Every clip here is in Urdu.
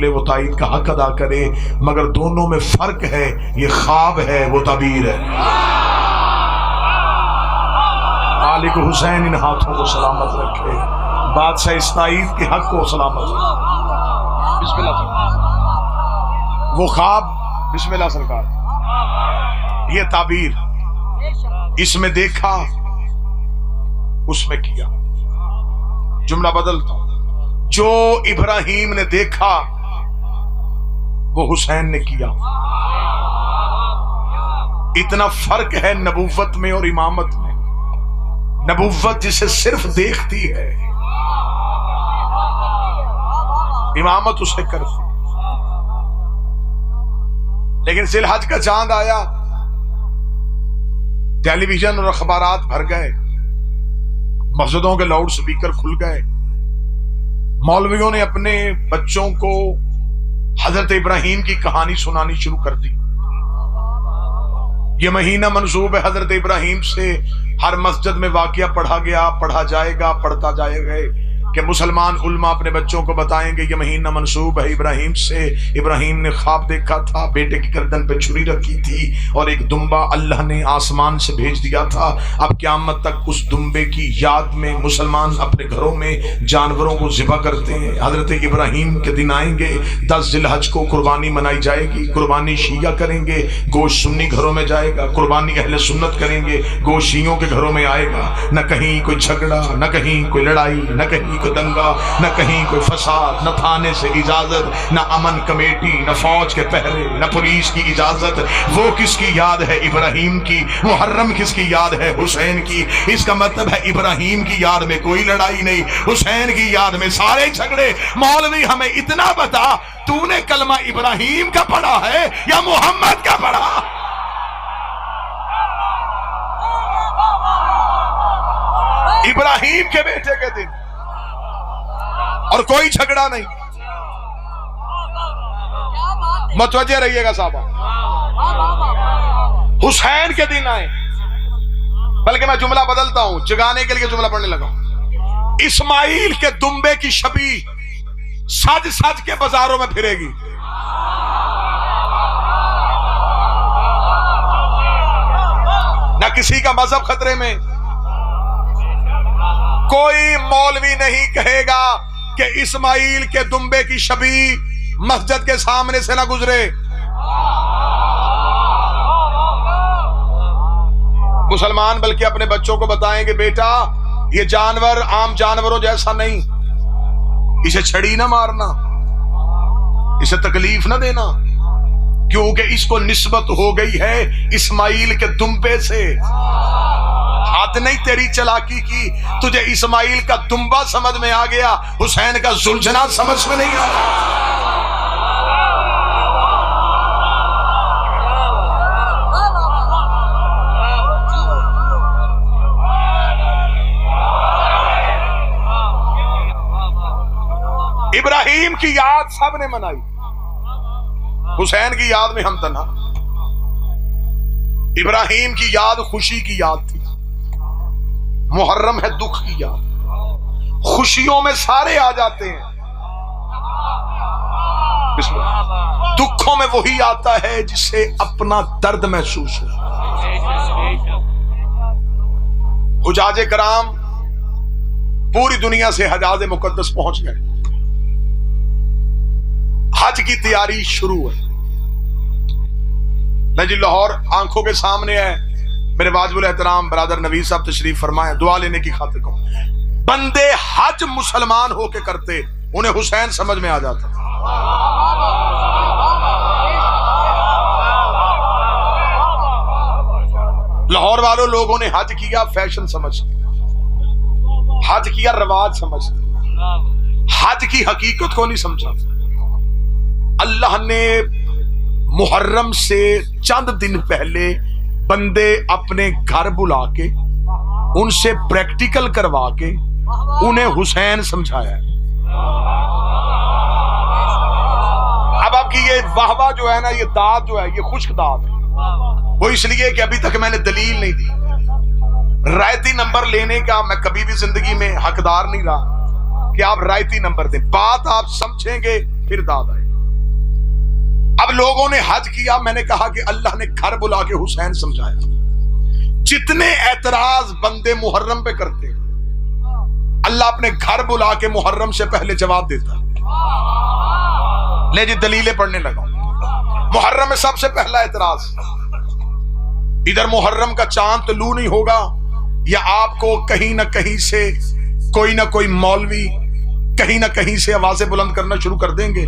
وہ تائید کا حق ادا کرے، مگر دونوں میں فرق ہے، یہ خواب ہے، وہ تعبیر ہے۔ مالک حسین ان ہاتھوں کو سلامت رکھے، بادشاہ اس تائید کے حق کو سلامت رکھے۔ بسم اللہ۔ وہ خواب، بسم اللہ سرکار، یہ تعبیر، اس میں دیکھا، اس میں کیا۔ جملہ بدلتا ہوں، جو ابراہیم نے دیکھا وہ حسین نے کیا۔ اتنا فرق ہے نبوت میں اور امامت میں۔ نبوت جسے صرف دیکھتی ہے، امامت اسے کرتی۔ لیکن ذی الحج کا چاند آیا، ٹیلی ویژن اور اخبارات بھر گئے، مسجدوں کے لاؤڈ سپیکر کھل گئے، مولویوں نے اپنے بچوں کو حضرت ابراہیم کی کہانی سنانی شروع کر دی۔ یہ مہینہ منسوب ہے حضرت ابراہیم سے، ہر مسجد میں واقعہ پڑھا گیا، پڑھا جائے گا، پڑھتا جائے گا کہ مسلمان علماء اپنے بچوں کو بتائیں گے یہ مہینہ منسوب ہے ابراہیم سے۔ ابراہیم نے خواب دیکھا تھا، بیٹے کی گردن پہ چھری رکھی تھی اور ایک دمبا اللہ نے آسمان سے بھیج دیا تھا۔ اب قیامت تک اس دمبے کی یاد میں مسلمان اپنے گھروں میں جانوروں کو ذبح کرتے ہیں۔ حضرت ابراہیم کے دن آئیں گے، 10 ذی الحج کو قربانی منائی جائے گی۔ قربانی شیعہ کریں گے، گوشت سنی گھروں میں جائے گا۔ قربانی اہل سنت کریں گے، گوشت شیعوں کے گھروں میں آئے گا۔ نہ کہیں کوئی جھگڑا، نہ کہیں کوئی لڑائی، نہ کہیں کوئی دنگا، نہ کہیں کوئی فساد، نہ تھانے سے اجازت، نہ امن کمیٹی، نہ فوج کے پہرے، نہ پولیس کی اجازت۔ وہ کس کی یاد ہے؟ ابراہیم کی۔ محرم کس کی یاد ہے؟ حسین کی۔ اس کا مطلب ہے ابراہیم کی یاد میں کوئی لڑائی نہیں، حسین کی یاد میں سارے جھگڑے۔ مولوی ہمیں اتنا بتا، تو نے کلمہ ابراہیم کا پڑھا ہے یا محمد کا پڑھا؟ ابراہیم کے بیٹے کے دن اور کوئی جھگڑا نہیں۔ متوجہ رہیے گا صاحبہ، حسین کے دن آئے، بلکہ میں جملہ بدلتا ہوں، جگانے کے لیے جملہ پڑھنے لگا۔ اسماعیل کے دمبے کی شبیہ سج سج کے بازاروں میں پھرے گی۔ نہ کسی کا مذہب خطرے میں، کوئی مولوی نہیں کہے گا کہ اسماعیل کے دمبے کی شبیہ مسجد کے سامنے سے نہ گزرے۔ مسلمان بلکہ اپنے بچوں کو بتائیں کہ بیٹا یہ جانور عام جانوروں جیسا نہیں، اسے چھڑی نہ مارنا، اسے تکلیف نہ دینا، کیونکہ اس کو نسبت ہو گئی ہے اسماعیل کے دمبے سے۔ حد نہیں تیری چلاکی کی، تجھے اسماعیل کا دمبا سمجھ میں آ گیا، حسین کا زلجھنا سمجھ میں نہیں آیا۔ ابراہیم کی یاد سب نے منائی، حسین کی یاد میں ہم تنہا۔ ابراہیم کی یاد خوشی کی یاد تھی، محرم ہے دکھ کی یاد۔ خوشیوں میں سارے آ جاتے ہیں، بسم اللہ۔ دکھوں میں وہی آتا ہے جسے اپنا درد محسوس ہو۔ حجاج کرام پوری دنیا سے حجاز مقدس پہنچ گئے، حج کی تیاری شروع ہے۔ میں جی لاہور آنکھوں کے سامنے ہے، میرے واجب الاحترام برادر نوید صاحب تشریف فرمائے، دعا لینے کی خاطر کو۔ بندے حج مسلمان ہو کے کرتے، انہیں حسین سمجھ میں آ جاتا۔ لاہور والوں لوگوں نے حج کیا فیشن سمجھ، حج کیا رواج سمجھ، حج کی حقیقت کو نہیں سمجھا۔ اللہ نے محرم سے چند دن پہلے بندے اپنے گھر بلا کے ان سے پریکٹیکل کروا کے انہیں حسین سمجھایا ہے۔ اب آپ کی یہ واہ واہ جو ہے نا، یہ داد جو ہے، یہ خشک داد ہے، وہ اس لیے کہ ابھی تک میں نے دلیل نہیں دی۔ رائتی نمبر لینے کا میں کبھی بھی زندگی میں حقدار نہیں رہا کہ آپ رائتی نمبر دیں، بات آپ سمجھیں گے پھر داد آئے۔ لوگوں نے حج کیا، میں نے کہا کہ اللہ نے گھر بلا کے حسین سمجھایا۔ جتنے اعتراض بندے محرم پہ کرتے اللہ اپنے گھر بلا کے محرم سے پہلے جواب دیتا۔ لے جی دلیلیں پڑھنے لگا۔ محرم میں سب سے پہلا اعتراض، ادھر محرم کا چاند طلوع نہیں ہوگا، یا آپ کو کہیں نہ کہیں سے کوئی نہ کوئی مولوی کہیں نہ کہیں سے آوازیں بلند کرنا شروع کر دیں گے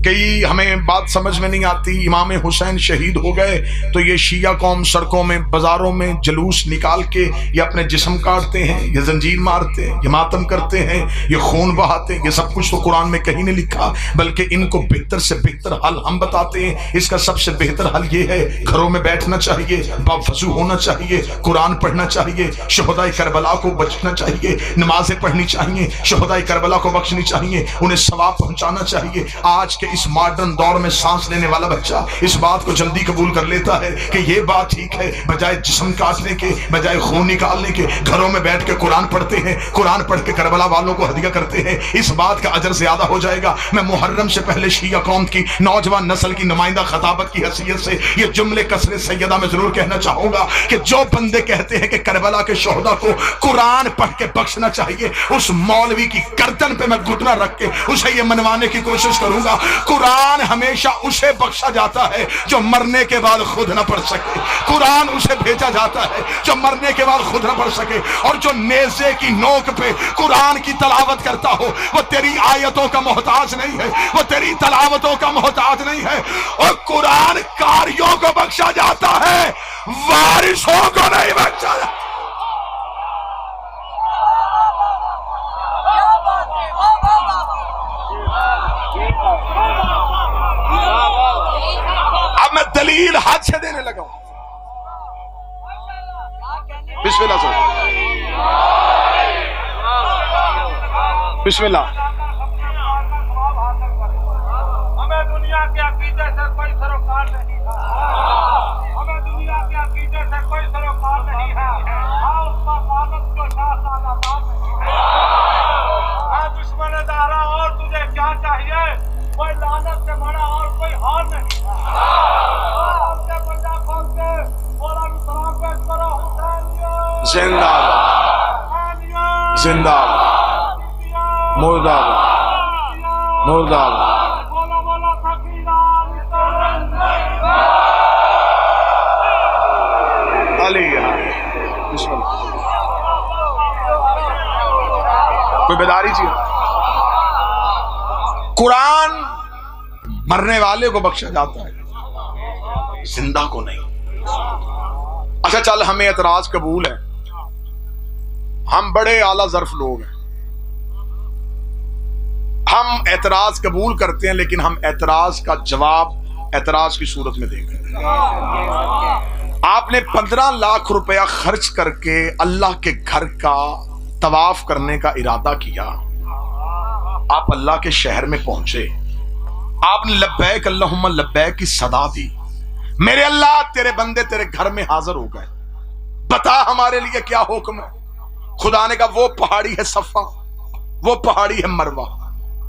کہ ہمیں بات سمجھ میں نہیں آتی، امام حسین شہید ہو گئے تو یہ شیعہ قوم سڑکوں میں بازاروں میں جلوس نکال کے یہ اپنے جسم کاٹتے ہیں، یہ زنجیر مارتے ہیں، یہ ماتم کرتے ہیں، یہ خون بہاتے ہیں۔ یہ سب کچھ تو قرآن میں کہیں نہیں لکھا، بلکہ ان کو بہتر سے بہتر حل ہم بتاتے ہیں۔ اس کا سب سے بہتر حل یہ ہے، گھروں میں بیٹھنا چاہیے، باوضو ہونا چاہیے، قرآن پڑھنا چاہیے، شہدائے کربلا کو بچنا چاہیے، نمازیں پڑھنی چاہیے، شہدائے کربلا کو بخشنی چاہیے، انہیں ثواب پہنچانا چاہیے۔ آج کے اس ماڈرن دور میں سانس لینے والا بچہ اس بات کو جلدی قبول کر لیتا ہے کہ یہ بات ٹھیک ہے، بجائے جسم کاٹنے کے، بجائے خون نکالنے کے گھروں میں بیٹھ کے قرآن پڑھتے ہیں، قرآن پڑھ کے کربلا والوں کو ہدیہ کرتے ہیں، اس بات کا اجر زیادہ ہو جائے گا۔ میں محرم سے پہلے شیعہ قوم کی نوجوان نسل کی نمائندہ خطابت کی حیثیت سے یہ جملے کثرت سیدہ میں ضرور کہنا چاہوں گا کہ جو بندے کہتے ہیں کہ کربلا کے شہداء کو قرآن پڑھ کے بخشنا چاہیے، اس مولوی کی گردن پہ میں گھٹنا رکھ کے اسے یہ منوانے کی کوشش کروں گا، قرآن ہمیشہ اسے بخشا جاتا ہے جو مرنے کے بعد خود نہ پڑھ سکے، قرآن اسے بھیجا جاتا ہے جو مرنے کے بعد خود نہ پڑھ سکے، اور جو نیزے کی نوک پہ قرآن کی تلاوت کرتا ہو وہ تیری آیتوں کا محتاج نہیں ہے، وہ تیری تلاوتوں کا محتاج نہیں ہے، اور قرآن کاریوں کو بخشا جاتا ہے، وارثوں کو نہیں بخشا جاتا۔ اب میں دلیل ہاتھ سے دینے لگا ہوں۔ بسم اللہ سے بسم اللہ۔ ہمیں دنیا کے عقیدے سے کوئی سروکار نہیں ہے، ہمیں دنیا کے عقیدے سے کوئی سروکار نہیں ہے، اس کا مالک جو شاہ سالاباد نہیں ہے، دشمن دارا اور تجھے کیا چاہیے، کوئی لعنت سے بڑا اور کوئی ہار نہیں ہے۔ زندہ زندہ مردہ مردہ کوئی بیداری چاہیے۔ قرآن مرنے والے کو بخشا جاتا ہے، زندہ کو نہیں۔ اچھا چل، ہمیں اعتراض قبول ہے، ہم بڑے اعلیٰ ظرف لوگ ہیں، ہم اعتراض قبول کرتے ہیں، لیکن ہم اعتراض کا جواب اعتراض کی صورت میں دیں گے۔ آپ نے 15 لاکھ روپیہ خرچ کر کے اللہ کے گھر کا طواف کرنے کا ارادہ کیا، آپ اللہ کے شہر میں پہنچے، آپ نے لبیک اللہم لبیک کی صدا دی، میرے اللہ تیرے بندے تیرے گھر میں حاضر ہو گئے، بتا ہمارے لیے کیا حکم ہے۔ خدا نے کہا وہ پہاڑی ہے صفا، وہ پہاڑی ہے مروہ،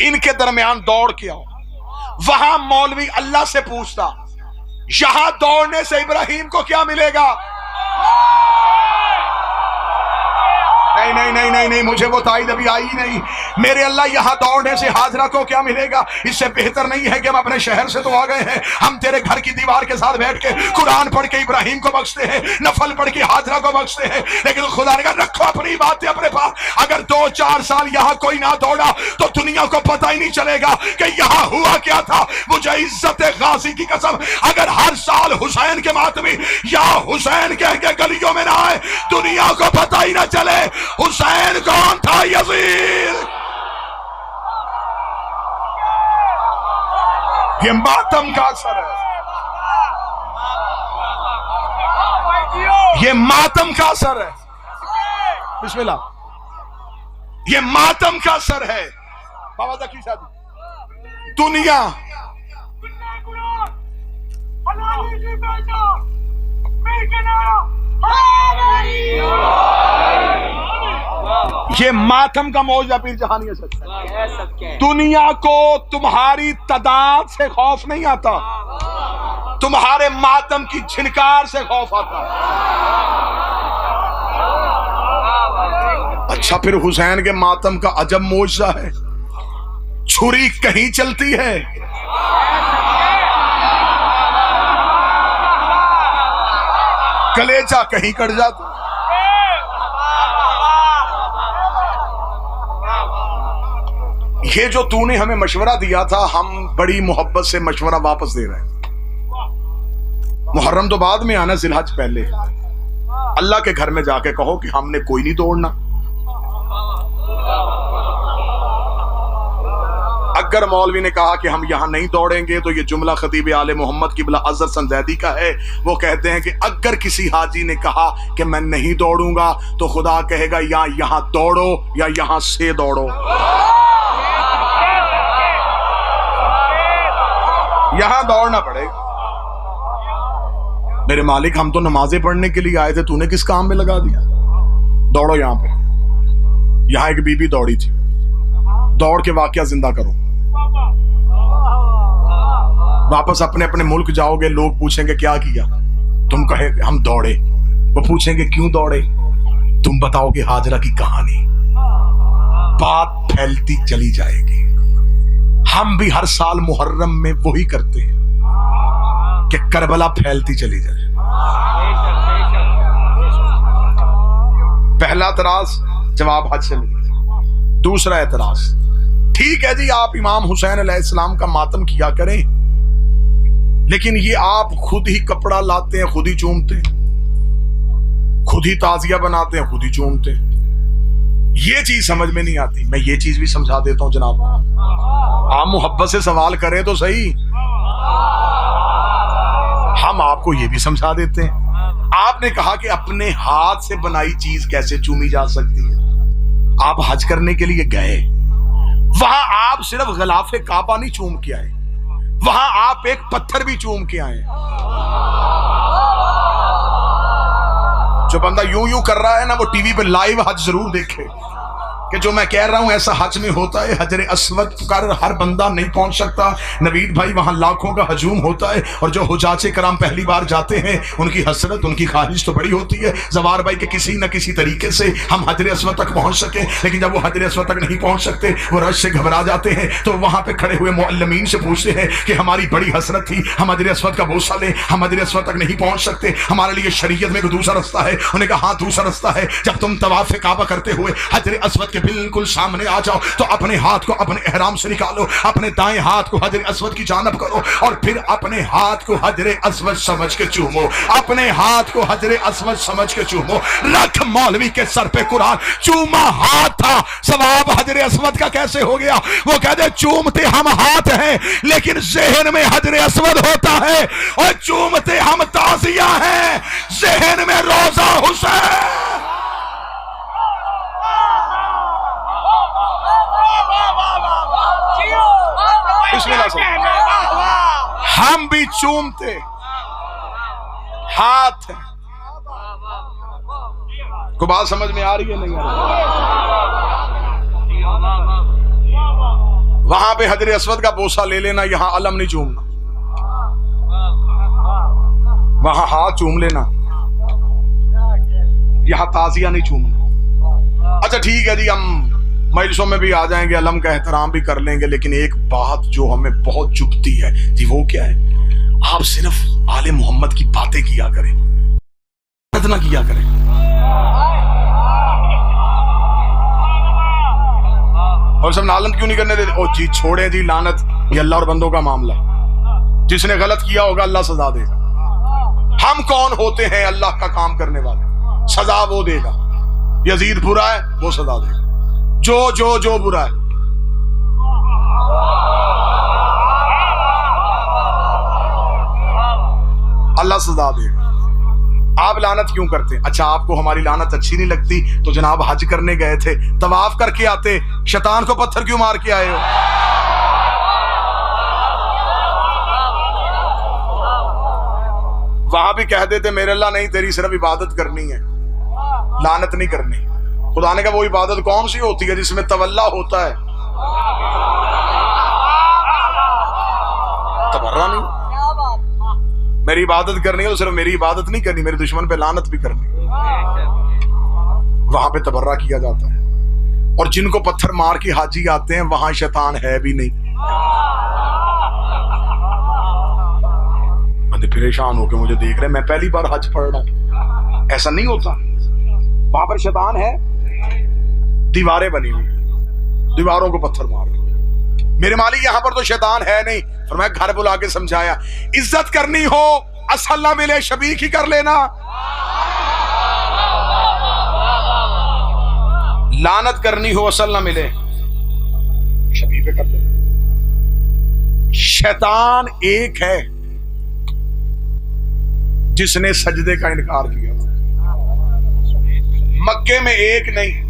ان کے درمیان دوڑ کے آؤ۔ وہاں مولوی اللہ سے پوچھتا یہاں دوڑنے سے ابراہیم کو کیا ملے گا؟ نہیں نہیں نہیں نہیں نہیں، مجھے وہ تائید ابھی آئی نہیں۔ میرے اللہ یہاں دوڑنے سے حاضرہ کو کیا ملے گا؟ اس سے بہتر نہیں ہے کہ ہم اپنے شہر سے تو آ گئے ہیں، ہم تیرے گھر کی دیوار کے ساتھ بیٹھ کے قرآن پڑھ کے ابراہیم کو بخشتے ہیں، نفل پڑھ کے حاضرہ کو بخشتے ہیں، لیکن خدا نے کہا رکھو اپنی باتیں اپنے پاس۔ اگر 2-4 سال یہاں کوئی نہ دوڑا تو دنیا کو پتہ ہی نہیں چلے گا کہ یہاں ہوا کیا تھا۔ مجھے عزت غازی کی قسم، اگر ہر سال حسین کے ماتمی یا حسین کہہ کے گلیوں میں نہ آئے، دنیا کو پتہ ہی نہ چلے حسین کون تھا۔ یزید یہ ماتم کا اثر ہے، یہ ماتم کا اثر ہے۔ بسم اللہ، یہ ماتم کا اثر ہے۔ بابا ذکی صاحب، دنیا یہ ماتم کا موجہ پیر جہانی ہے۔ دنیا کو تمہاری تعداد سے خوف نہیں آتا، تمہارے ماتم کی جھنکار سے خوف آتا ہے۔ اچھا پھر حسین کے ماتم کا عجب معجزہ ہے، چھری کہیں چلتی ہے، کلیجہ کہیں کٹ جاتا۔ یہ جو تو نے ہمیں مشورہ دیا تھا، ہم بڑی محبت سے مشورہ واپس دے رہے ہیں۔ محرم تو بعد میں آنا، ذی الحج پہلے۔ اللہ کے گھر میں جا کے کہو کہ ہم نے کوئی نہیں دوڑنا۔ اگر مولوی نے کہا کہ ہم یہاں نہیں دوڑیں گے تو یہ جملہ خطیب آل محمد قبلہ حضرت سنزیدی کا ہے۔ وہ کہتے ہیں کہ اگر کسی حاجی نے کہا کہ میں نہیں دوڑوں گا تو خدا کہے گا یا یہاں دوڑو یا یہاں سے دوڑو، یہاں دوڑنا پڑے گا۔ میرے مالک ہم تو نمازیں پڑھنے کے لیے آئے تھے، تو نے کس کام میں لگا دیا؟ دوڑو یہاں پہ۔ یہاں ایک بی بی دوڑی تھی، دوڑ کے واقعہ زندہ کرو۔ واپس اپنے اپنے ملک جاؤ گے، لوگ پوچھیں گے کیا کیا؟ تم کہے ہم دوڑے۔ وہ پوچھیں گے کیوں دوڑے؟ تم بتاؤ گے ہاجرہ کی کہانی۔ بات پھیلتی چلی جائے گی۔ ہم بھی ہر سال محرم میں وہی کرتے ہیں کہ کربلا پھیلتی چلی جائے۔ پہلا اعتراض جواب حج سے ملے۔ دوسرا اعتراض، ٹھیک ہے جی آپ امام حسین علیہ السلام کا ماتم کیا کریں، لیکن یہ آپ خود ہی کپڑا لاتے ہیں، خود ہی چومتے ہیں، خود ہی تعزیہ بناتے ہیں، خود ہی چومتے ہیں۔ یہ چیز سمجھ میں نہیں آتی۔ میں یہ چیز بھی سمجھا دیتا ہوں جناب، آپ محبت سے سوال کریں تو صحیح، ہم آپ کو یہ بھی سمجھا دیتے ہیں۔ آپ نے کہا کہ اپنے ہاتھ سے بنائی چیز کیسے چومی جا سکتی ہے؟ آپ حج کرنے کے لیے گئے، وہاں آپ صرف غلاف کعبہ نہیں چوم کے آئے، وہاں آپ ایک پتھر بھی چوم کے آئے۔ جو بندہ یوں یوں کر رہا ہے نا، وہ ٹی وی پہ لائیو حج ضرور دیکھے کہ جو میں کہہ رہا ہوں ایسا حج میں ہوتا ہے۔ حجر اسود پر ہر بندہ نہیں پہنچ سکتا نوید بھائی، وہاں لاکھوں کا ہجوم ہوتا ہے، اور جو حجاج کرام پہلی بار جاتے ہیں ان کی حسرت، ان کی خواہش تو بڑی ہوتی ہے زوار بھائی کہ کسی نہ کسی طریقے سے ہم حجر اسود تک پہنچ سکیں، لیکن جب وہ حجر اسود تک نہیں پہنچ سکتے، وہ رش سے گھبرا جاتے ہیں، تو وہاں پہ کھڑے ہوئے معلمین سے پوچھتے ہیں کہ ہماری بڑی حسرت تھی، ہم حجر اسود کا بوسہ لیں، ہم حجر اسود تک نہیں پہنچ سکتے، ہمارے لیے شریعت میں کوئی دوسرا رستہ ہے؟ انہوں نے کہا ہاں دوسرا رستہ ہے، جب تم طواف کعبہ کرتے ہوئے حجر اسود کے بالکل سامنے آ جاؤ تو اپنے ہاتھ کو اپنے احرام سے نکالو، اپنے دائیں ہاتھ کو حجر اسود کی جانب کرو، اور پھر اپنے ہاتھ کو حجر اسود سمجھ کے چومو، اپنے ہاتھ کو حجر اسود سمجھ کے چومو۔ رکھ مولوی کے سر پہ قرآن، چوما ہاتھ تھا، ثواب حجر اسود کا کیسے ہو گیا؟ وہ کہتے چومتے ہم ہاتھ ہیں لیکن ذہن میں حجر اسود ہوتا ہے، اور چومتے ہم تعزیہ ہیں، ذہن میں روضہ حسین۔ ہم بھی چومتے ہاتھ ہیں۔ کو بات سمجھ میں آ رہی ہے نہیں آ رہی؟ وہاں پہ حجر اسود کا بوسہ لے لینا، یہاں علم نہیں چومنا، وہاں ہاتھ چوم لینا، یہاں تعزیہ نہیں چومنا۔ اچھا ٹھیک ہے جی، ہم مجلسوں میں بھی آ جائیں گے، علم کا احترام بھی کر لیں گے، لیکن ایک بات جو ہمیں بہت چبھتی ہے جی، وہ کیا ہے؟ آپ صرف آل محمد کی باتیں کیا کریں، نہ کیا کریں۔ اور سب لعنت کیوں نہیں کرنے دیتے؟ او جی چھوڑیں جی لعنت، یہ اللہ اور بندوں کا معاملہ، جس نے غلط کیا ہوگا اللہ سزا دے گا۔ ہم کون ہوتے ہیں اللہ کا کام کرنے والے؟ سزا وہ دے گا۔ یزید برا ہے، وہ سزا دے گا، جو برا ہے۔ اللہ سزا دے گا۔ آپ لعنت کیوں کرتے ہیں؟ اچھا آپ کو ہماری لعنت اچھی نہیں لگتی تو جناب حج کرنے گئے تھے، طواف کر کے آتے، شیطان کو پتھر کیوں مار کے آئے ہو؟ وہاں بھی کہہ دیتے میرے اللہ نہیں، تیری صرف عبادت کرنی ہے، لعنت نہیں کرنی۔ خدا نے کہا وہ عبادت کون سی ہوتی ہے جس میں تولا ہوتا ہے، تبرہ نہیں؟ میری عبادت کرنی ہے تو صرف میری عبادت نہیں کرنی، میرے دشمن پہ لعنت بھی کرنی، وہاں پہ تبرہ کیا جاتا ہے۔ اور جن کو پتھر مار کے حاجی آتے ہیں وہاں شیطان ہے بھی نہیں۔ بندے پریشان ہو کے مجھے دیکھ رہے ہیں، میں پہلی بار حج پڑھ رہا ہوں، ایسا نہیں ہوتا، وہاں پر شیطان ہے، دیواریں بنی ہوئی، دیواروں کو پتھر مار رہے۔ میرے مالک یہاں پر تو شیطان ہے نہیں، فرمایا گھر بلا کے سمجھایا، عزت کرنی ہو اصل نہ ملے شبیہ ہی کر لینا، لعنت کرنی ہو اصل نہ ملے شبیہ پہ کر لینا۔ شیطان ایک ہے جس نے سجدے کا انکار کیا، مکے میں ایک نہیں،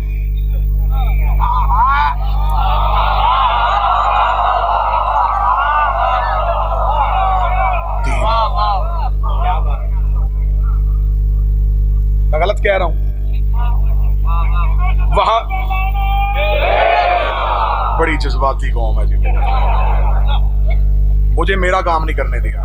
میں غلط کہہ رہا ہوں؟ وہاں بڑی جذباتی قوم ہے جی، مجھے میرا کام نہیں کرنے دیا،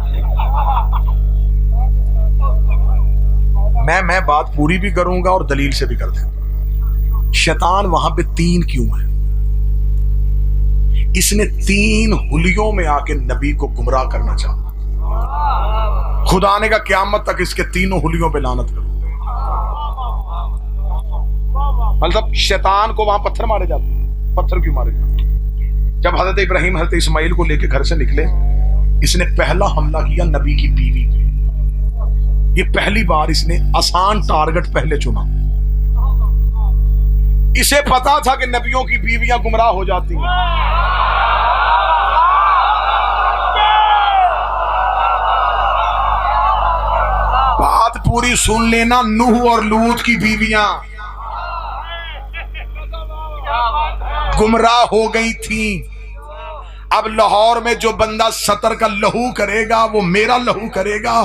میں بات پوری بھی کروں گا اور دلیل سے بھی کر دیں۔ شیطان وہاں پہ تین کیوں ہے؟ اس نے تین حلیوں میں آ کے نبی کو گمراہ کرنا چاہا، خدا نے کہا قیامت تک اس کے تینوں حلیوں پہ لعنت کرو۔ مطلب شیطان کو وہاں پتھر مارے جاتے ہیں، پتھر کیوں مارے جاتے ہیں؟ جب حضرت ابراہیم حضرت اسماعیل کو لے کے گھر سے نکلے، اس نے پہلا حملہ کیا نبی کی بیوی پہ۔ یہ پہلی بار اس نے آسان ٹارگٹ پہلے چنا، اسے پتا تھا کہ نبیوں کی بیویاں گمراہ ہو جاتی ہیں، بات پوری سن لینا، نوح اور لوط کی بیویاں گمراہ ہو گئی تھیں۔ اب لاہور میں جو بندہ 70 کا لہو کرے گا وہ میرا لہو کرے گا۔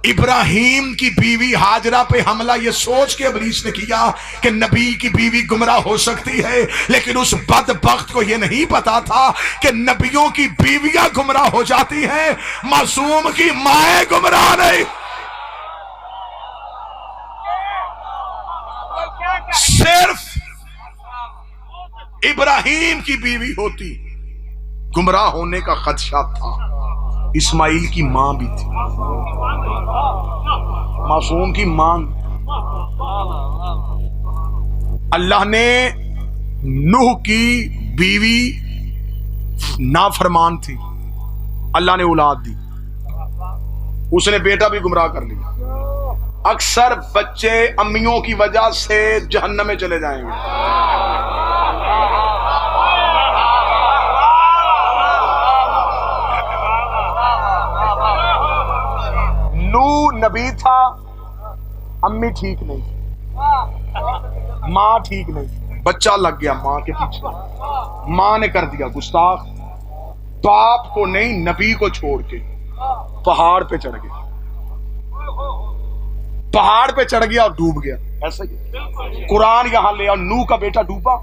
ابراہیم کی بیوی ہاجرہ پہ حملہ یہ سوچ کے ابلیس نے کیا کہ نبی کی بیوی گمراہ ہو سکتی ہے، لیکن اس بدبخت کو یہ نہیں پتا تھا کہ نبیوں کی بیویاں گمراہ ہو جاتی ہیں، معصوم کی مائیں گمراہ نہیں۔ صرف ابراہیم کی بیوی ہوتی گمراہ ہونے کا خدشہ تھا، اسماعیل کی ماں بھی تھی، معصوم کی ماں۔ اللہ نے نوح کی بیوی نافرمان تھی، اللہ نے اولاد دی، اس نے بیٹا بھی گمراہ کر لیا۔ اکثر بچے امیوں کی وجہ سے جہنم میں چلے جائیں گے۔ نوح نبی تھا، امی ٹھیک نہیں، ماں ٹھیک نہیں، بچہ لگ گیا ماں کے پیچھے، ماں نے کر دیا گستاخ، باپ کو نہیں نبی کو چھوڑ کے پہاڑ پہ چڑھ گیا، پہاڑ پہ چڑھ گیا اور ڈوب گیا۔ ایسا ہی قرآن یہاں لے آؤ، نوح کا بیٹا ڈوبا،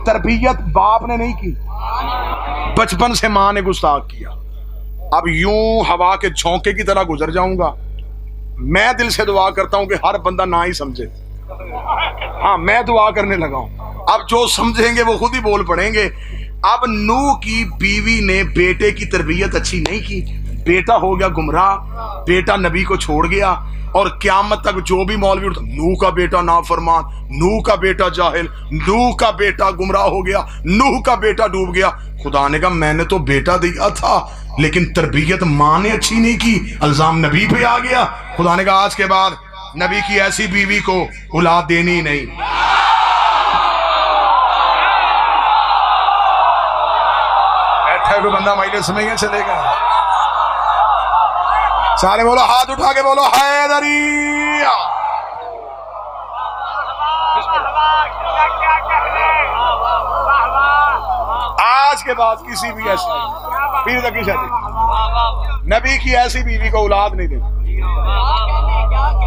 تربیت باپ نے نہیں کی، بچپن سے ماں نے گستاخ کیا۔ اب یوں ہوا کے جھونکے کی طرح گزر جاؤں گا۔ میں دل سے دعا کرتا ہوں کہ ہر بندہ نہ ہی سمجھے، ہاں میں دعا کرنے لگا ہوں، اب جو سمجھیں گے وہ خود ہی بول پڑیں گے۔ اب نوح کی بیوی نے بیٹے کی تربیت اچھی نہیں کی، بیٹا ہو گیا گمراہ، بیٹا نبی کو چھوڑ گیا، اور قیامت تک جو بھی مولوی اٹھتا، نوح کا بیٹا نافرمان، نوح کا بیٹا جاہل، نوح کا بیٹا گمراہ ہو گیا، نوح کا بیٹا ڈوب گیا۔ خدا نے کہا میں نے تو بیٹا دیا تھا لیکن تربیت ماں نے اچھی نہیں کی، الزام نبی پہ آ گیا۔ خدا نے کہا آج کے بعد نبی کی ایسی بیوی کو اولاد دینی نہیں۔ بیٹھا کوئی بندہ مجلس میں ہی چلے گا؟ سارے بولو، ہاتھ اٹھا کے بولو حیدری۔ آج کے بعد کسی بھی ایسی پیر تک کی شادی، نبی کی ایسی بیوی کو اولاد نہیں دیتی،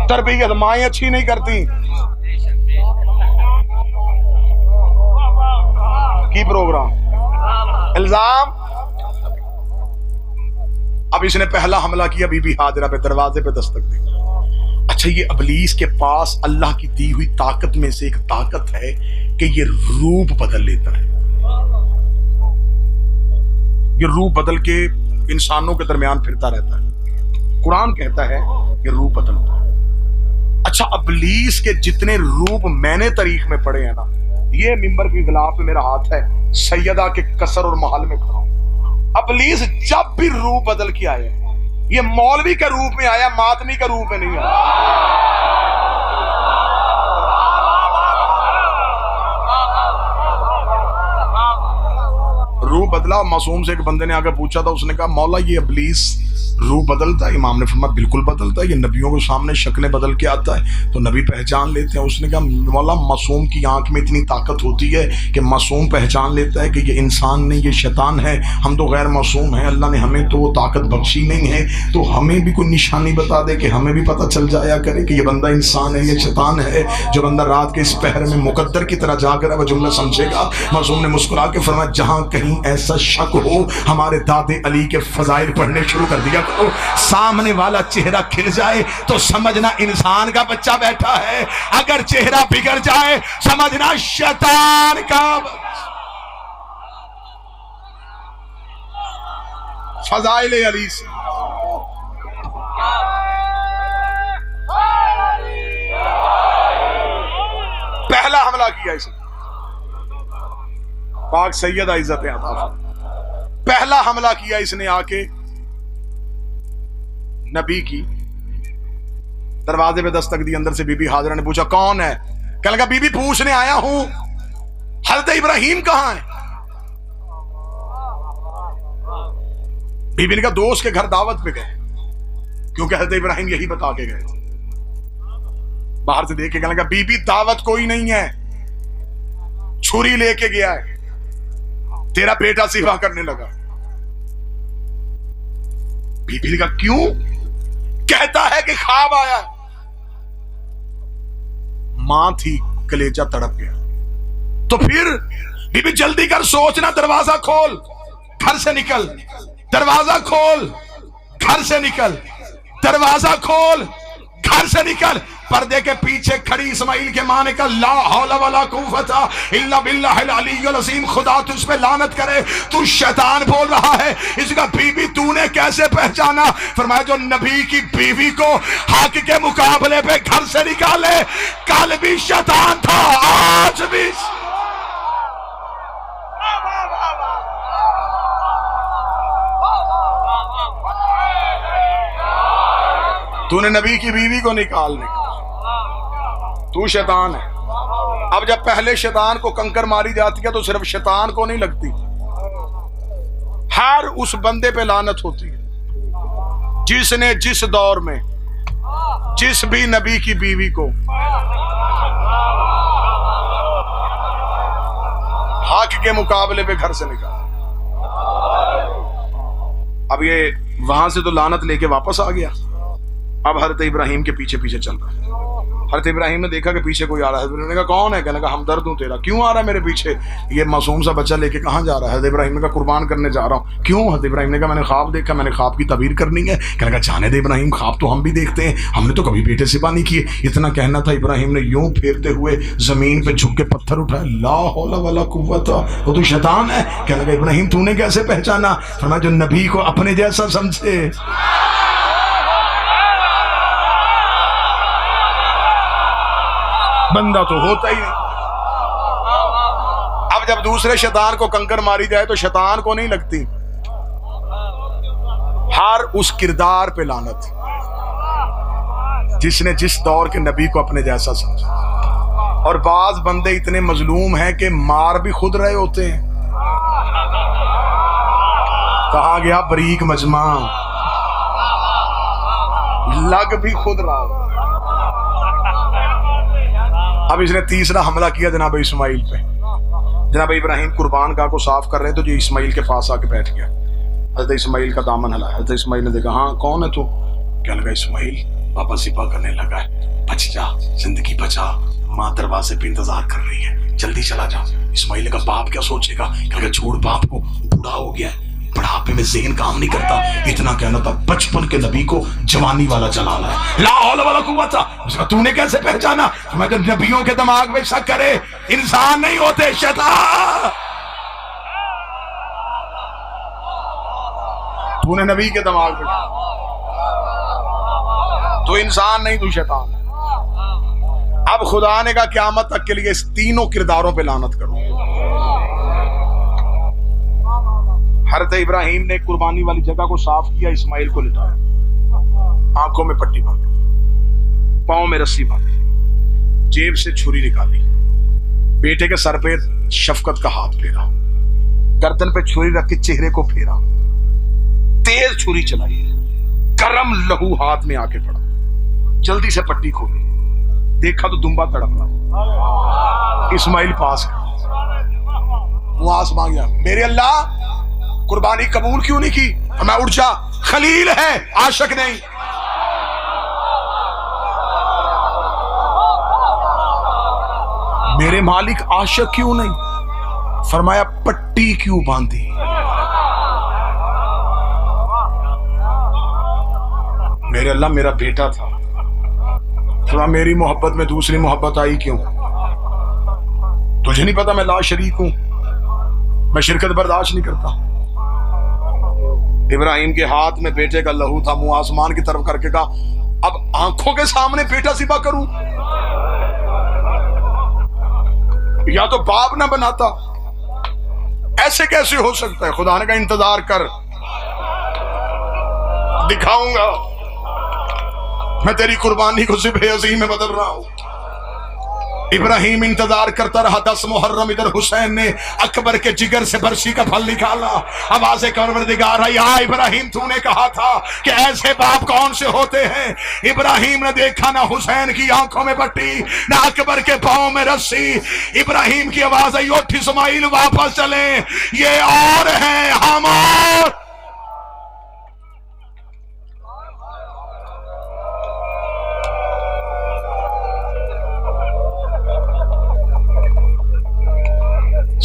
تربیت مائیں اچھی نہیں کرتی۔ کی پروگرام الزام اب اس نے پہلا حملہ کیا بی بی ہاجرہ پہ، دروازے پہ دستک دی۔ اچھا یہ ابلیس کے پاس اللہ کی دی ہوئی طاقت میں سے ایک طاقت ہے کہ یہ روپ بدل لیتا ہے، یہ روپ بدل کے انسانوں کے درمیان پھرتا رہتا ہے۔ قرآن کہتا ہے کہ روپ بدلتا ہے۔ اچھا ابلیس کے جتنے روپ میں نے تاریخ میں پڑھے ہیں نا، یہ ممبر کی غلاف پہ میرا ہاتھ ہے، سیدہ کے قصر اور محل میں کھڑا ہوں، ابلیس جب بھی روپ بدل کے آیا ہے، یہ مولوی کے روپ میں آیا، ماتمی کے روپ میں نہیں آیا۔ روح بدلا، معصوم سے ایک بندے نے آگے پوچھا تھا، اس نے کہا مولا یہ ابلیس روح بدلتا ہے؟ امام نے فرمایا بالکل بدلتا ہے، یہ نبیوں کے سامنے شکلیں بدل کے آتا ہے تو نبی پہچان لیتے ہیں۔ اس نے کہا مولا معصوم کی آنکھ میں اتنی طاقت ہوتی ہے کہ معصوم پہچان لیتا ہے کہ یہ انسان نہیں، یہ شیطان ہے، ہم تو غیر معصوم ہیں، اللہ نے ہمیں تو وہ طاقت بخشی نہیں ہے، تو ہمیں بھی کوئی نشانی بتا دے کہ ہمیں بھی پتہ چل جایا کرے کہ یہ بندہ انسان ہے، یہ شیطان ہے۔ جو بندہ رات کے اس پہر میں مقدر کی طرح جا کر وہ جملہ سمجھے گا۔ معصوم نے مسکرا کے فرمایا جہاں کہیں ایسا شک ہو ہمارے دادے علی کے فضائل پڑھنے شروع کر دیا کرو، سامنے والا چہرہ کھل جائے تو سمجھنا انسان کا بچہ بیٹھا ہے، اگر چہرہ بگڑ جائے سمجھنا شیطان کا۔ فضائل علی سے پہلا حملہ کیا اس نے، پاک سید عزت عطا، پہلا حملہ کیا اس نے آ کے نبی کی، دروازے پہ دستک دی، اندر سے بی بی ہاجرہ نے پوچھا کون ہے؟ کہنے لگا بی بی پوچھنے آیا ہوں حضرت ابراہیم کہاں ہے؟ بی بی نے کہا دوست کے گھر دعوت پہ گئے، کیونکہ حضرت ابراہیم یہی بتا کے گئے، باہر سے دیکھ کے کہنے لگا بی بی دعوت کوئی نہیں ہے، چھری لے کے گیا ہے، تیرا بیٹا سیوا کرنے لگا۔ بی بی نے کہا کیوں؟ کہتا ہے کہ خواب آیا، ماں تھی کلیجہ تڑپ گیا۔ تو پھر بی بی جلدی کر، سوچنا، دروازہ کھول، گھر سے نکل، دروازہ کھول، گھر سے نکل، دروازہ کھول، گھر سے نکل۔ پردے کے پیچھے کھڑی اسماعیل کے ماں نے کہا لا حول ولا قوت الا باللہ العلی العظیم، خدا تجھ پہ لعنت کرے، تو شیطان بول رہا ہے۔ اس کا بی بی تو نے کیسے پہچانا؟ فرمایا جو نبی کی بیوی کو حق کے مقابلے پہ گھر سے نکالے، کل بھی شیطان تھا آج بھی۔ تو نے نبی کی بیوی کو نکالنے، تو شیطان ہے۔ اب جب پہلے شیطان کو کنکر ماری جاتی ہے تو صرف شیطان کو نہیں لگتی، ہر اس بندے پہ لعنت ہوتی ہے جس نے جس دور میں جس بھی نبی کی بیوی کو حق کے مقابلے پہ گھر سے نکالا۔ اب یہ وہاں سے تو لعنت لے کے واپس آ گیا، اب حضرت ابراہیم کے پیچھے پیچھے چل رہا ہے۔ حضرت ابراہیم نے دیکھا کہ پیچھے کوئی آ رہا ہے، حضرت نے کہا کون ہے؟ کہنے لگا ہمدرد ہوں تیرا، کیوں آ رہا ہے میرے پیچھے؟ یہ معصوم سا بچہ لے کے کہاں جا رہا ہے؟ حضرت ابراہیم نے کہا قربان کرنے جا رہا ہوں۔ کیوں؟ حضرت ابراہیم نے کہا میں نے خواب دیکھا، میں نے خواب کی تعبیر کرنی ہے۔ کہنے لگا جانے دے ابراہیم، خواب تو ہم بھی دیکھتے ہیں، ہم نے تو کبھی بیٹے سپاہ نہیں کیے۔ اتنا کہنا تھا، ابراہیم نے یوں پھیرتے ہوئے زمین پہ جھک کے پتھر اٹھایا، لا حول ولا قوت، وہ تو شیطان ہے۔ کہنے لگا ابراہیم تو نے کیسے پہچانا؟ فرمایا جو نبی کو اپنے جیسا سمجھے۔ بندہ تو ہوتا ہی نہیں۔ اب جب دوسرے شیطان کو کنکر ماری جائے تو شیطان کو نہیں لگتی، ہر اس کردار پہ لعنت جس نے جس دور کے نبی کو اپنے جیسا سمجھا۔ اور بعض بندے اتنے مظلوم ہیں کہ مار بھی خود رہے ہوتے ہیں۔ کہا گیا بریک مجمع، لگ بھی خود رہا ہو۔ اب اس نے تیسرا حملہ کیا جناب اسماعیل پہ۔ جناب ابراہیم قربان گاہ کو صاف کر رہے تو جو اسماعیل کے پاس آ کے بیٹھ گیا۔ حضرت اسماعیل کا دامن ہلا، حضرت اسماعیل نے دیکھا ہاں کون ہے تو؟ کہنے لگا اسماعیل پاپا ذبح کرنے لگا ہے، بچ جا، زندگی بچا، ماں دروازے پہ انتظار کر رہی ہے، جلدی چلا جا۔ اسماعیل نے کہا باپ کیا سوچے گا؟ کہنے لگا چھوڑ باپ کو، بوڑھا ہو گیا ہے، بڑھاپے میں ذہن کام نہیں کرتا، اتنا کہنا تھا بچپن کے نبی کو جوانی والا چلانا ہے، لا حول ولا قوت۔ تو نے کیسے پہچانا؟ میں کہ نبیوں کے دماغ میں شک کرے، انسان نہیں ہوتے، شیطان۔ تو نے نبی کے دماغ میں، تو انسان نہیں، تو شیطان۔ اب خدا نے کہا قیامت تک کے لیے اس تینوں کرداروں پہ لعنت کرو۔ حضرت ابراہیم نے قربانی والی جگہ کو صاف کیا، اسماعیل کو لٹایا، آنکھوں میں پٹی باندھی، پاؤں میں رسی باندھی، جیب سے چھری نکالی، بیٹے کے سر پہ شفقت کا ہاتھ پھیرا، گردن پہ چھری رکھ کے چہرے کو پھیرا، تیز چھری چلائی، گرم لہو ہاتھ میں آ کے پڑا، جلدی سے پٹی کھولی، دیکھا تو دمبا تڑپ رہا، اسماعیل پاس کھڑا، وہ آسمان گیا، میرے اللہ قربانی قبول کیوں نہیں کی؟ میں اٹھ جا، خلیل ہے، عاشق نہیں۔ میرے مالک عاشق کیوں نہیں؟ فرمایا پٹی کیوں باندھی؟ میرے اللہ میرا بیٹا تھا، تھوڑا میری محبت میں دوسری محبت آئی کیوں؟ تجھے نہیں پتا میں لا شریک ہوں، میں شرکت برداشت نہیں کرتا۔ ابراہیم کے ہاتھ میں بیٹے کا لہو تھا، منہ آسمان کی طرف کر کے کہا اب آنکھوں کے سامنے بیٹا ذبح کروں؟ یا تو باپ نہ بناتا، ایسے کیسے ہو سکتا ہے؟ خدا نے کہا انتظار کر، دکھاؤں گا، میں تیری قربانی کو ذبح عظیم میں بدل رہا ہوں۔ ابراہیم انتظار کرتا رہا، 10 محرم ادھر حسین نے اکبر کے جگر سے برسی کا پھل نکالا، آواز پروردگار ہے، یا ابراہیم تو نے کہا تھا کہ ایسے باپ کون سے ہوتے ہیں؟ ابراہیم نے دیکھا نہ حسین کی آنکھوں میں پٹی، نہ اکبر کے پاؤں میں رسی۔ ابراہیم کی آواز آئی، اٹھ اسماعیل واپس چلیں، یہ اور ہیں، ہم اور۔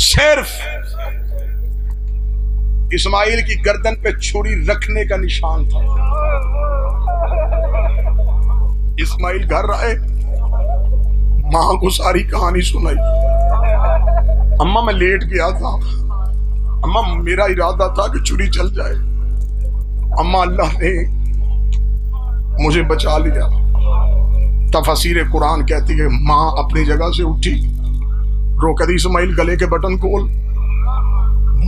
صرف اسماعیل کی گردن پہ چھری رکھنے کا نشان تھا۔ اسماعیل گھر آئے، ماں کو ساری کہانی سنائی، اماں میں لیٹ گیا تھا، اماں میرا ارادہ تھا کہ چھری چل جائے، اماں اللہ نے مجھے بچا لیا۔ تفسیر قرآن کہتی ہے ماں اپنی جگہ سے اٹھی، روکا دی اسماعیل گلے کے بٹن کھول،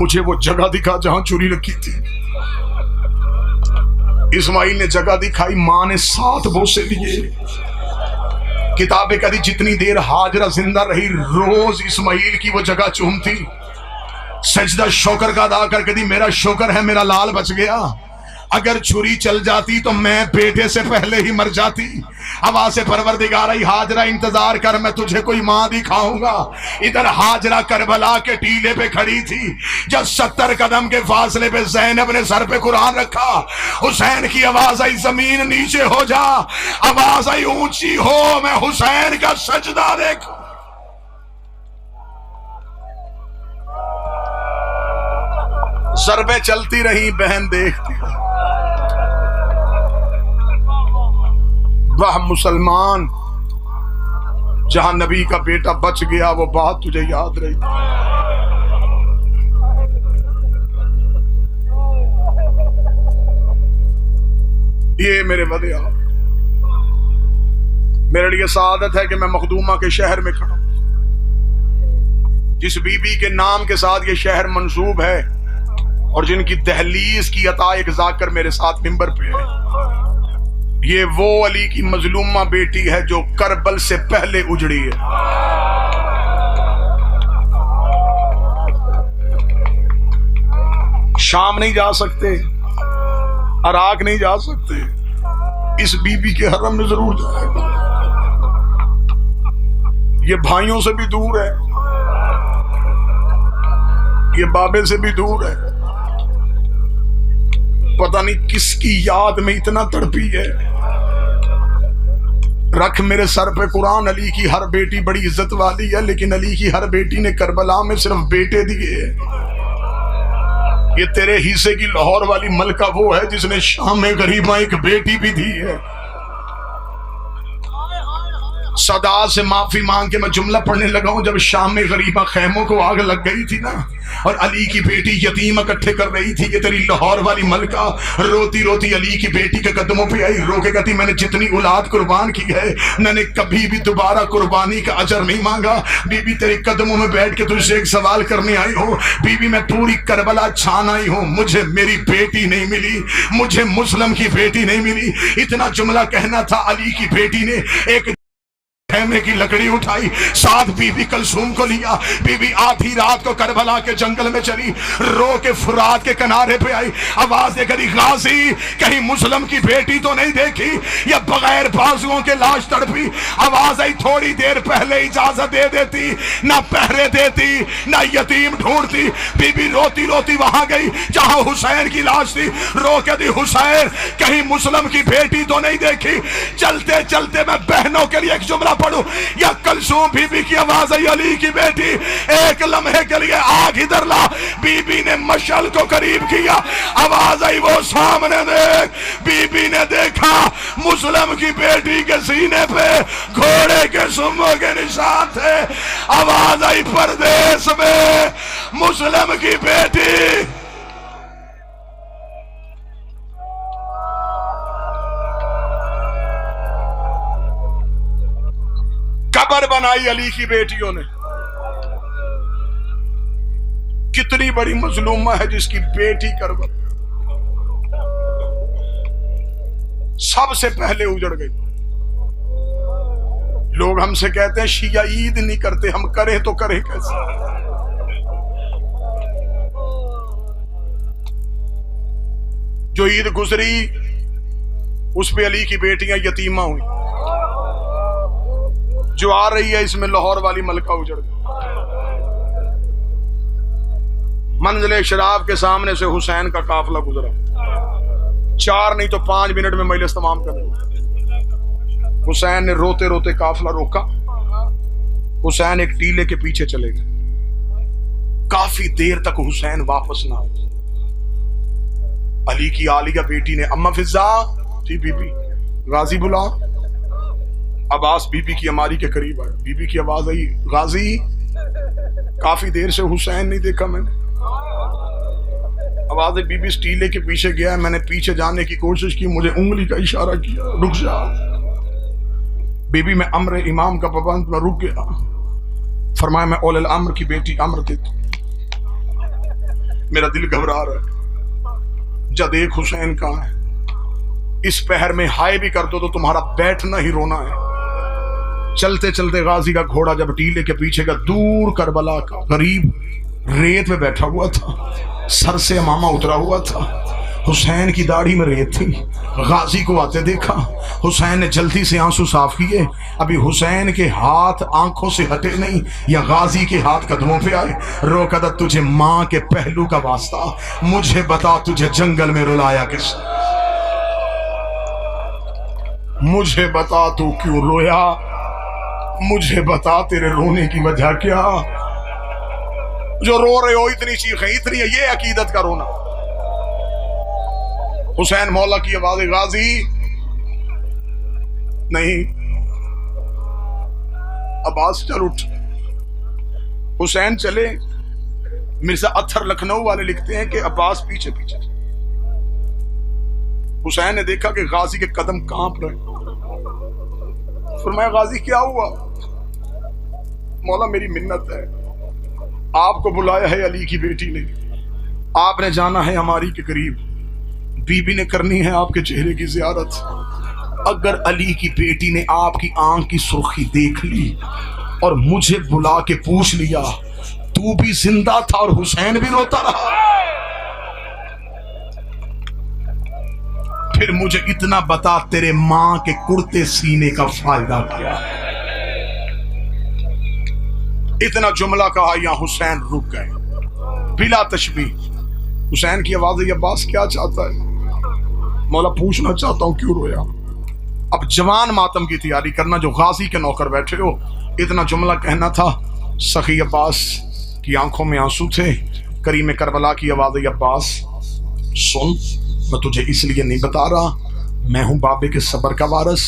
مجھے وہ جگہ دکھا جہاں چھری رکھی تھی۔ اسماعیل نے جگہ دکھائی، ماں نے 7 بوسے دیے۔ کتابیں کہتی جتنی دیر ہاجرہ زندہ رہی روز اسماعیل کی وہ جگہ چومتی، سجدہ شکر کا ادا کر کے دی میرا شکر ہے میرا لال بچ گیا، اگر چھری چل جاتی تو میں بیٹے سے پہلے ہی مر جاتی۔ آواز پروردگار آئی، ہاجرہ انتظار کر، میں تجھے کوئی ماں دکھاؤں گا۔ ادھر ہاجرہ کربلا کے ٹیلے پہ کھڑی تھی، جب 70 قدم کے فاصلے پہ زینب نے سر پہ قرآن رکھا، حسین کی آواز آئی زمین نیچے ہو جا، آواز آئی اونچی ہو، میں حسین کا سجدہ دیکھوں۔ ضربیں چلتی رہی، بہن دیکھتی رہی۔ وہ مسلمان جہاں نبی کا بیٹا بچ گیا، وہ بات تجھے یاد رہی۔ یہ میرے بدیا، میرے لیے سعادت ہے کہ میں مخدومہ کے شہر میں کھڑا ہوں، جس بی بی کے نام کے ساتھ یہ شہر منسوب ہے اور جن کی دہلیز کی عطا ایک ذاکر میرے ساتھ منبر پہ ہے۔ یہ وہ علی کی مظلومہ بیٹی ہے جو کربل سے پہلے اجڑی ہے۔ شام نہیں جا سکتے، عراق نہیں جا سکتے، اس بی بی کے حرم میں ضرور جائے گا۔ یہ بھائیوں سے بھی دور ہے، یہ بابے سے بھی دور ہے، پتہ نہیں کس کی یاد میں اتنا تڑپی ہے۔ رکھ میرے سر پہ قرآن، علی کی ہر بیٹی بڑی عزت والی ہے، لیکن علی کی ہر بیٹی نے کربلا میں صرف بیٹے دیے۔ یہ تیرے حصے کی لاہور والی ملکہ وہ ہے جس نے شام میں غریباں ایک بیٹی بھی دی ہے. صدا سے معافی مانگ کے میں جملہ پڑھنے لگا ہوں. جب شام میں غریبہ خیموں کو آگ لگ گئی تھی نا اور علی کی بیٹی یتیم اکٹھے کر رہی تھی، یہ تیری لاہور والی ملکہ روتی روتی علی کی بیٹی کے قدموں پہ آئی، رو کے کہتی میں نے جتنی اولاد قربان کی ہے میں نے کبھی بھی دوبارہ قربانی کا اجر نہیں مانگا. بی بی تیری قدموں میں بیٹھ کے تجھ سے ایک سوال کرنے آئی ہوں. بی بی میں پوری کربلا چھان آئی ہوں، مجھے میری بیٹی نہیں ملی، مجھے مسلم کی بیٹی نہیں ملی. اتنا جملہ کہنا تھا، علی کی بیٹی نے ایک خیمے کی لکڑی اٹھائی، ساتھ بی بی کلثوم کو لیا. بی بی آدھی رات کو کربلا کے جنگل میں چلی، رو کے فرات کے کنارے پہ آئی، آواز دے کری غازی کہیں مسلم کی بیٹی تو نہیں دیکھی یا بغیر بازوؤں کے لاش تڑپی. آواز آئی تھوڑی دیر پہلے اجازت دے دیتی، نہ پہرے دیتی نہ یتیم ڈھونڈتی. بی بی روتی روتی وہاں گئی جہاں حسین کی لاش تھی، رو کے دی حسین کہیں مسلم کی بیٹی تو نہیں دیکھی. چلتے چلتے میں بہنوں کے لیے ایک جملہ پڑھوں، یا کلثوم بی بی کی آواز آئی علی کی بیٹی ایک لمحے کے لیے آگ ادھر لا. بی بی نے مشعل کو قریب کیا، آواز آئی وہ سامنے دیکھ. بی بی نے دیکھا مسلم کی بیٹی کے سینے پہ گھوڑے کے سموں کے نشان تھے. آواز آئی پردیس میں مسلم کی بیٹی. قبر بنائی علی کی بیٹیوں نے. کتنی بڑی مظلومہ ہے جس کی بیٹی کربلا سب سے پہلے اجڑ گئی. لوگ ہم سے کہتے ہیں شیعہ عید نہیں کرتے، ہم کریں تو کریں کیسے؟ جو عید گزری اس پہ علی کی بیٹیاں یتیمہ ہوئی. جو آ رہی ہے اس میں لاہور والی ملکہ اجڑ گئی. منزل شراب کے سامنے سے حسین کا قافلہ گزرا، 4 نہیں تو 5 منٹ میں مجلس تمام کر دیا. حسین نے روتے روتے قافلہ روکا. حسین ایک ٹیلے کے پیچھے چلے گئے. کافی دیر تک حسین واپس نہ آئے. علی کی عالیہ بیٹی نے اما فضا جی بی بی غازی بلا. عباس بی بی کی اماری کے قریب آئے. بی بی کی آواز آئی غازی کافی دیر سے حسین نہیں دیکھا میں نے. آواز بی بی سٹیلے کے پیچھے گیا، میں نے پیچھے جانے کی کوشش کی، مجھے انگلی کا اشارہ کیا رک جا. بی بی میں امر امام کا پابند، میں رک گیا. فرمایا میں اول الامر کی بیٹی امر دیتا. میرا دل گھبرا رہا ہے. جب ایک حسین کہاں ہے؟ اس پہر میں ہائے بھی کر دو تو تمہارا بیٹھنا ہی رونا ہے. چلتے چلتے غازی کا گھوڑا جب ٹیلے کے پیچھے کا دور کربلا کا غریب ریت پہ بیٹھا ہوا تھا، سر سے امامہ اترا ہوا تھا، حسین کی داڑھی میں ریت تھی. غازی کو آتے دیکھا، حسین نے جلدی سے آنسو صاف کیے. ابھی حسین کے ہاتھ آنکھوں سے ہٹے نہیں یا غازی کے ہاتھ قدموں پہ آئے. روکا تھا تجھے ماں کے پہلو کا واسطہ، مجھے بتا تجھے جنگل میں رلایا کس؟ مجھے بتا تو کیوں رویا؟ مجھے بتا تیرے رونے کی وجہ کیا؟ جو رو رہے ہو اتنی چیخیں اتنی ہے، یہ عقیدت کا رونا. حسین مولا کی آواز غازی نہیں. عباس چل اٹھ. حسین چلے. مرزا اطہر لکھنؤ والے لکھتے ہیں کہ عباس پیچھے پیچھے. حسین نے دیکھا کہ غازی کے قدم کانپ رہے. فرمایا غازی کیا ہوا؟ مولا میری منت ہے، آپ کو بلایا ہے علی کی بیٹی نے، آپ نے جانا ہے ہماری کے قریب، بی بی نے کرنی ہے آپ کے چہرے کی زیارت. اگر علی کی بیٹی نے آپ کی آنکھ کی سرخی دیکھ لی اور مجھے بلا کے پوچھ لیا تو بھی زندہ تھا اور حسین بھی روتا رہا، پھر مجھے اتنا بتا تیرے ماں کے کرتے سینے کا فائدہ کیا ہے؟ اتنا جملہ کہا یا حسین رک گئے بلا تشبیہ. حسین کی آواز ہے عباس کیا چاہتا ہے؟ مولا پوچھنا چاہتا ہوں کیوں رویا؟ اب جوان ماتم کی تیاری کرنا جو غازی کے نوکر بیٹھے ہو. اتنا جملہ کہنا تھا. سخی عباس کی آنکھوں میں آنسو تھے. کریم کربلا کی آواز ہے عباس سن، میں تجھے اس لیے نہیں بتا رہا، میں ہوں بابے کے صبر کا وارث،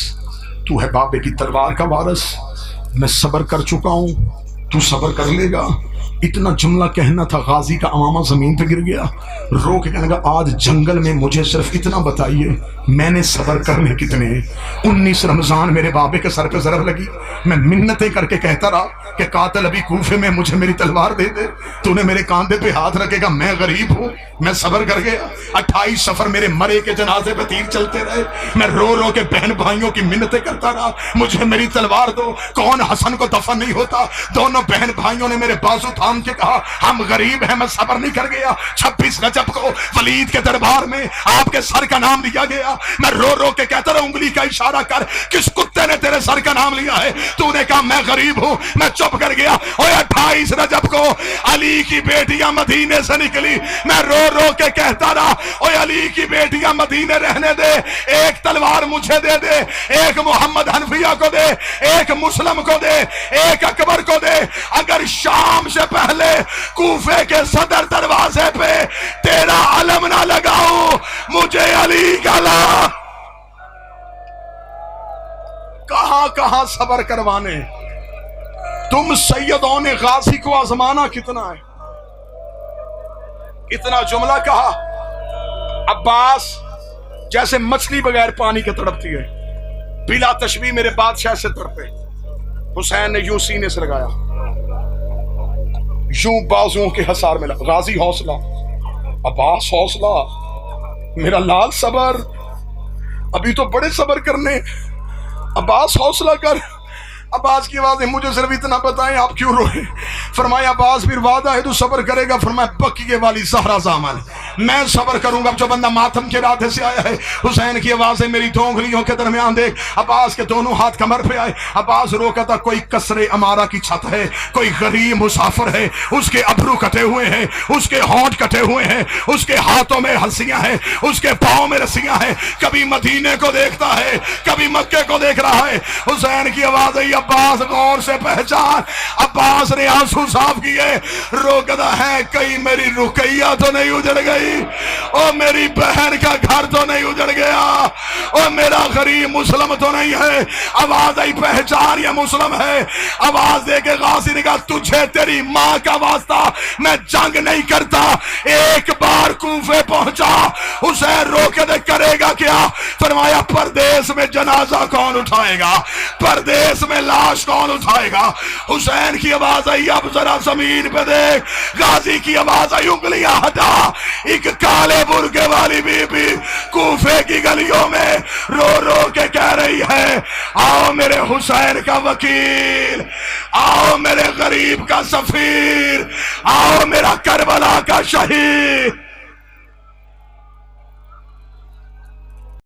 تو ہے بابے کی تلوار کا وارث، میں صبر کر چکا ہوں، تو صبر کر لے گا۔ اتنا جملہ کہنا تھا، غازی کا امامہ زمین پہ گر گیا، رو کے کہنے لگا آج جنگل میں مجھے صرف اتنا بتائیے میں نے صبر کرنے کتنے ہیں۔ 19 رمضان میرے بابے کے سر پہ ضرب لگی، میں منتیں کر کے کہتا رہا کہ قاتل ابھی کوفے میں مجھے میری تلوار دے دے، تو نے میرے کاندھے پہ ہاتھ رکھے گا، میں غریب ہوں، میں صبر کر گیا۔ 28 سفر میرے مرے کے جنازے پہ تیر چلتے رہے، میں رو رو کے بہن بھائیوں کی منتیں کرتا رہا مجھے میری تلوار دو۔ کون حسن کو دفن نہیں ہوتا، دونوں بہن بھائیوں نے میرے بازو تھام کے کہا ہم غریب ہیں، میں صبر نہیں کر گیا۔ 26 رجب کو ولید کے دربار میں آپ کے سر کا نام لیا گیا، میں رو رو کے کہتا رہا انگلی کا اشارہ کر، کس کتے نے تیرے سر کا نام لیا ہے؟ تو نے کہا میں غریب ہوں، میں چپ کر گیا۔ اور 28 رجب کو علی کی بیٹیاں مدینے سے نکلی، میں رو رو کے کہتا رہا اوے علی کی بیٹیاں مدینے رہنے دے، ایک تلوار مجھے دے دے، ایک محمد حنفیہ کو دے، ایک مسلم کو دے، ایک اکبر کو دے، اگر شام سے پہلے کوفے کے صدر دروازے پہ تیرا علم نہ لگاؤ مجھے علی کا لا۔ کہاں کہاں صبر کروانے، تم سیدوں نے غازی کو آزمانا کتنا ہے۔ اتنا جملہ کہا، عباس جیسے مچھلی بغیر پانی کے تڑپتی ہے، بلا تشبیہ میرے بادشاہ سے تڑپے۔ حسین نے یوں سینے سے لگایا، یوں بازوؤں کے حصار میں لگا، غازی حوصلہ، عباس حوصلہ، میرا لال صبر، ابھی تو بڑے صبر کرنے، عباس حوصلہ کر۔ عباس کی آواز ہے مجھے صرف اتنا بتائیں آپ کیوں روئے؟ فرمایا عباس پھر وعدہ ہے تو صبر کرے گا؟ فرمایا بقیے والی زہرا زامن، میں صبر کروں گا جو بندہ ماتم کے راتھے سے آیا ہے۔ حسین کی آواز ہے میری دو انگلیوں کے درمیان دیکھ، عباس کے دونوں ہاتھ کمر پہ آئے۔ عباس روکا تھا کوئی قصر امارہ کی چھت ہے، کوئی غریب مسافر ہے، اس کے ابرو کٹے ہوئے ہیں، اس کے ہونٹ کٹے ہوئے ہیں، اس کے ہاتھوں میں ہنسیاں ہیں، اس کے پاؤں میں رسیاں ہیں، کبھی مدینے کو دیکھتا ہے کبھی مکے کو دیکھ رہا ہے۔ حسین کی آواز ہے عباس غور سے پہچان۔ عباس نے آنسو صاف کیے، روکتا ہے کہیں میری رقیہ تو نہیں اجڑ گئی، اور میری بہن کا گھر تو نہیں اجڑ گیا، اور میرا غریب مسلم تو نہیں ہے۔ آواز آئی پہچان یہ مسلم ہے۔ آواز دے کے غازی نے کہا تجھے تیری ماں کا واسطہ میں جنگ نہیں کرتا۔ ایک بار کوفے پہنچا، حسین روکے دے کرے گا کیا؟ فرمایا پردیس میں جنازہ کون اٹھائے گا، پردیس میں لاش کون اٹھائے گا؟ حسین کی آواز آئی اب ذرا زمین پہ دیکھ۔ غازی کی آواز آئی انگلیاں ہٹا۔ ایک کالے برقع والی بی بی کوفے کی گلیوں میں رو رو کے کہہ رہی ہے آؤ میرے حسین کا وکیل، آؤ میرے غریب کا سفیر، آؤ میرا کربلا کا شہید۔